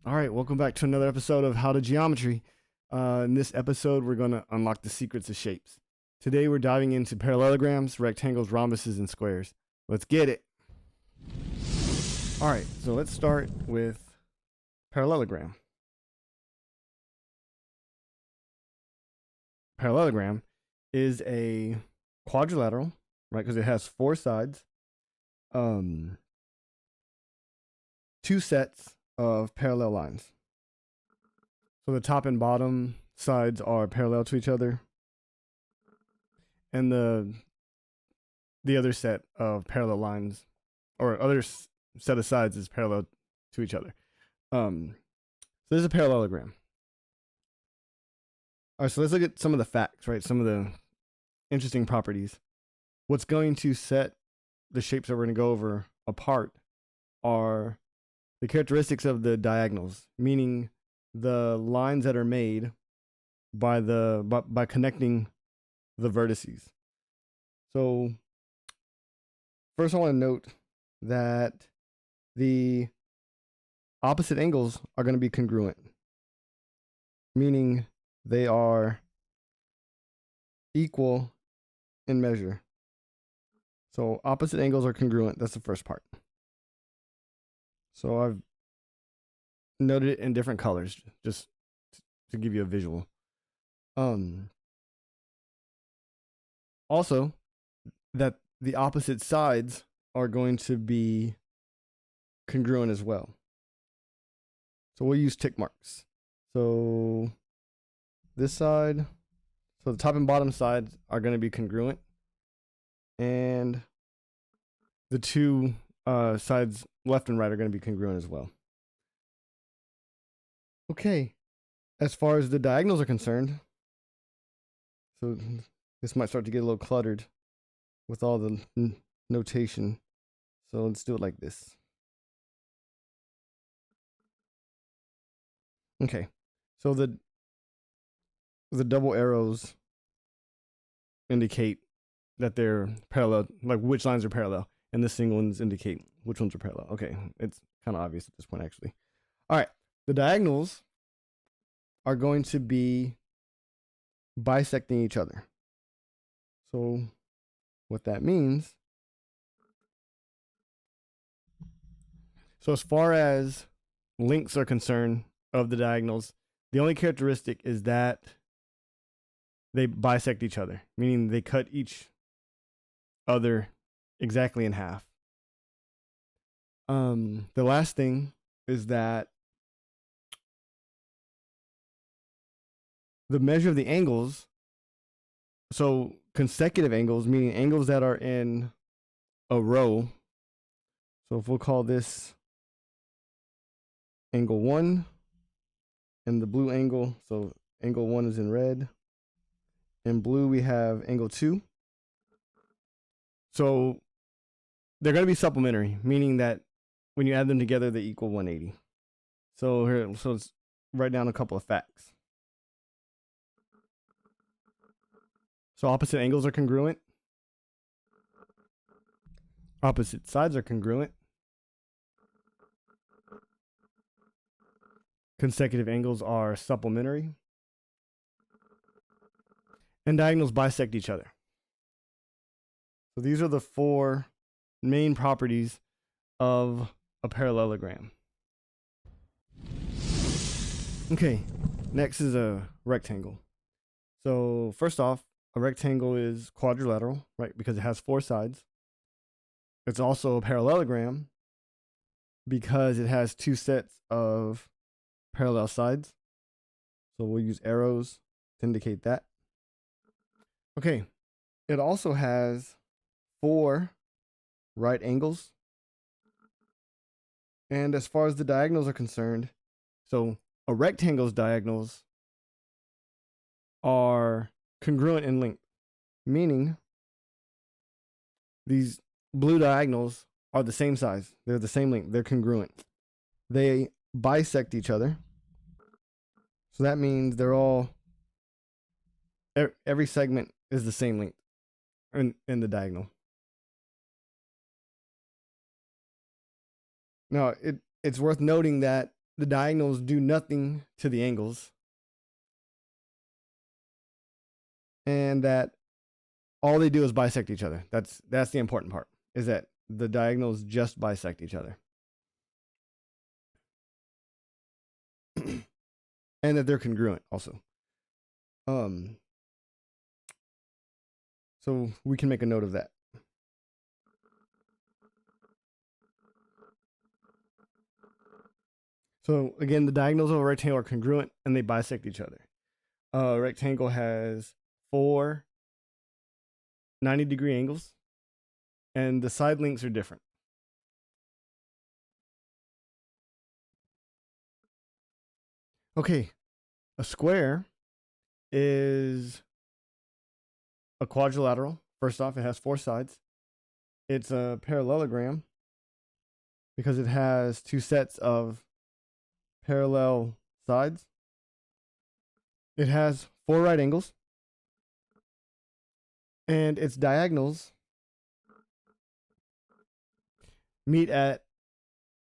All right, welcome back to another episode of How to Geometry. In this episode, we're going to unlock the secrets of shapes. Today, we're diving into parallelograms, rectangles, rhombuses, and squares. Let's get it. All right, so let's start with parallelogram. Parallelogram is a quadrilateral, right? Because it has four sides, two sets of parallel lines. So the top and bottom sides are parallel to each other, and the other set of parallel lines, or other set of sides, is parallel to each other. So this is a parallelogram. All right, so let's look at some of the facts, right? Some of the interesting properties. What's going to set the shapes that we're going to go over apart are the characteristics of the diagonals, meaning the lines that are made by connecting the vertices. So first I want to note that the opposite angles are going to be congruent, meaning they are equal in measure. So opposite angles are congruent. That's the first part. So I've noted it in different colors just to give you a visual. Also, that the opposite sides are going to be congruent as well. So we'll use tick marks. So this side, so the top and bottom sides are going to be congruent, and the two sides left and right are going to be congruent as well. Okay, as far as the diagonals are concerned, so this might start to get a little cluttered with all the notation. So let's do it like this. Okay, so the double arrows indicate that they're parallel, like which lines are parallel, and the single ones indicate which ones are parallel. Okay, it's kind of obvious at this point, actually. All right, the diagonals are going to be bisecting each other. So what that means, so as far as lengths are concerned of the diagonals, the only characteristic is that they bisect each other, meaning they cut each other exactly in half. The last thing is that the measure of the angles, so consecutive angles, meaning angles that are in a row. So if we'll call this angle 1 and the blue angle, so angle 1 is in red. In blue we have angle 2. So they're going to be supplementary, meaning that when you add them together they equal 180. So let's write down a couple of facts. So opposite angles are congruent. Opposite sides are congruent. Consecutive angles are supplementary. And diagonals bisect each other. So these are the four main properties of a parallelogram. Okay, next is a rectangle. So first off, a rectangle is quadrilateral, right? Because it has four sides. It's also a parallelogram because it has two sets of parallel sides. So we'll use arrows to indicate that. Okay, it also has four right angles. And as far as the diagonals are concerned, so a rectangle's diagonals are congruent in length, meaning these blue diagonals are the same size. They're the same length. They're congruent. They bisect each other. So that means they're all, every segment is the same length in the diagonal. Now, it's worth noting that the diagonals do nothing to the angles, and that all they do is bisect each other. That's the important part, is that the diagonals just bisect each other. And that they're congruent also. So we can make a note of that. So again, the diagonals of a rectangle are congruent and they bisect each other. A rectangle has 4 90-degree angles, and the side lengths are different. Okay, a square is a quadrilateral. First off, it has 4 sides. It's a parallelogram because it has 2 sets of parallel sides. It has 4 right angles, and its diagonals meet at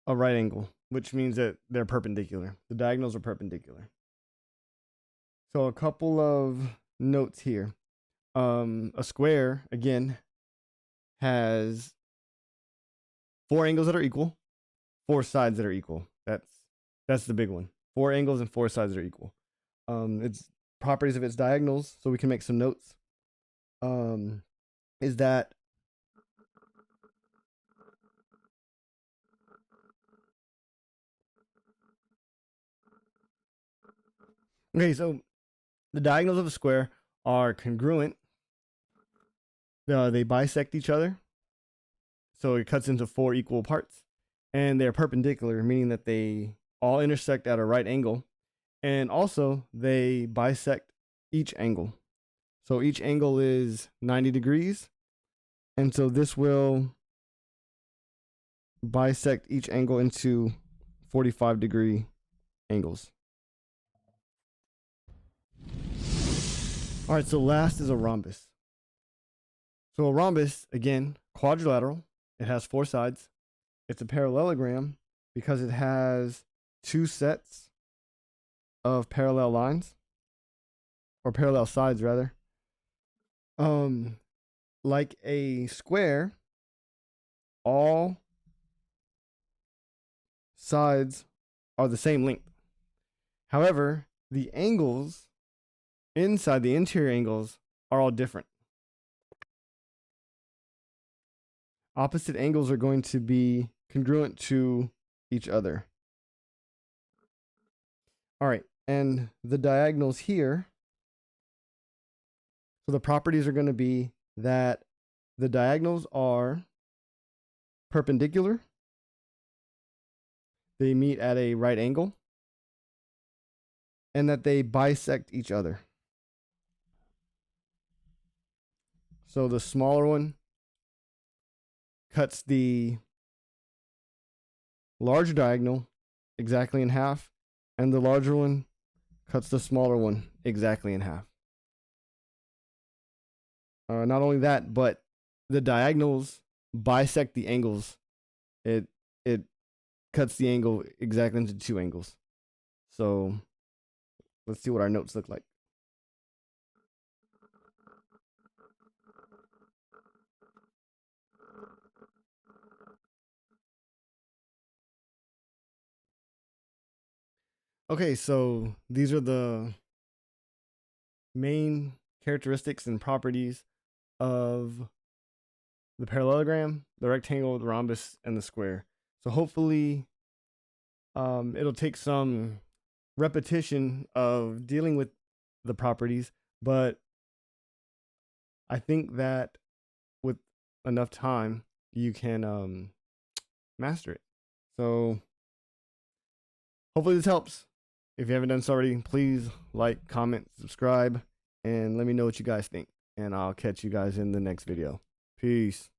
a right angle, which means that they're perpendicular. The diagonals are perpendicular. So a couple of notes here. A square, again, has 4 angles that are equal, 4 sides that are equal. That's the big one. 4 angles and 4 sides that are equal. Its properties of its diagonals, so we can make some notes, is that okay, so the diagonals of a square are congruent. They bisect each other, so it cuts into 4 equal parts, and they're perpendicular, meaning that they all intersect at a right angle, and also they bisect each angle. So each angle is 90 degrees, and so this will bisect each angle into 45-degree angles. All right, so last is a rhombus. So a rhombus, again, quadrilateral. It has 4 sides. It's a parallelogram because it has 2 sets of parallel lines, or parallel sides rather. Like a square, all sides are the same length. However, the angles inside, the interior angles, are all different. Opposite angles are going to be congruent to each other. All right, and the diagonals here, so the properties are going to be that the diagonals are perpendicular, they meet at a right angle, and that they bisect each other. So the smaller one cuts the larger diagonal exactly in half, and the larger one cuts the smaller one exactly in half. Not only that, but the diagonals bisect the angles. It cuts the angle exactly into 2 angles. So let's see what our notes look like. Okay, so these are the main characteristics and properties of the parallelogram, the rectangle, the rhombus, and the square. So hopefully it'll take some repetition of dealing with the properties, but I think that with enough time you can master it. So hopefully this helps. If you haven't done so already, please like, comment, subscribe, and let me know what you guys think. And I'll catch you guys in the next video. Peace.